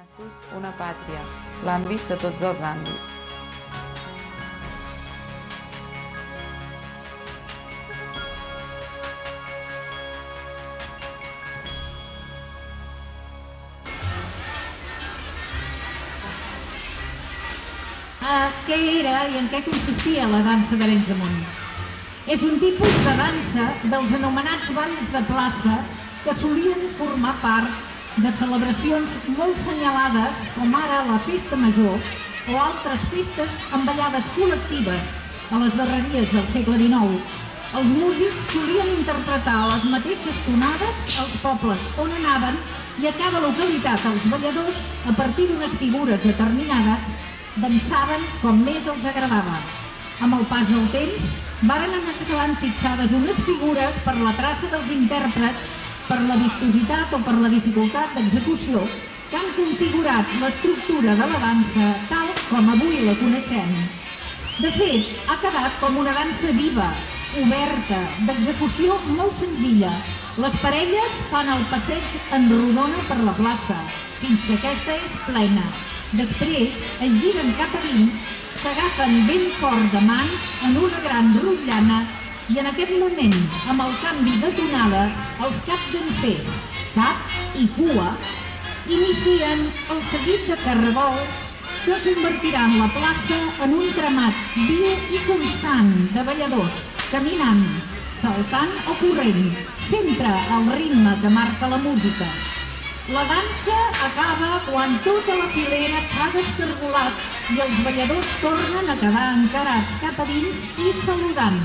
nassos, una pàtria, l'àmbit de tots els àmbits. Què era i en què consistia la dansa d'Arenys de Munt? És un tipus de dansa dels anomenats balls de plaça que solien formar part de celebracions molt senyalades, com ara la festa major o altres festes amb ballades col·lectives a les darreries del segle XIX. Els músics solien interpretar les mateixes tonades als pobles on anaven i a cada localitat els balladors, a partir d'unes figures determinades, dansaven com més els agradava. Amb el pas del temps, varen anar quedant fixades unes figures per la traça dels intèrprets, per la vistositat o per la dificultat d'execució, que han configurat l'estructura de la dansa tal com avui la coneixem. De fet, ha quedat com una dansa viva, oberta, d'execució molt senzilla. Les parelles fan el passeig en rodona per la plaça, fins que aquesta és plena. Després es giren cap a dins, s'agafen ben fort de mans en una gran rotllana i en aquest moment, amb el canvi de tonada, els capdansers, cap i cua, inicien el seguit de carregols que convertiran la plaça en un tramat viu i constant de balladors, caminant, saltant o corrent, sempre al ritme que marca la música. La dansa acaba quan tota la filera s'ha descargolat i els balladors tornen a quedar encarats cap a dins i saludant.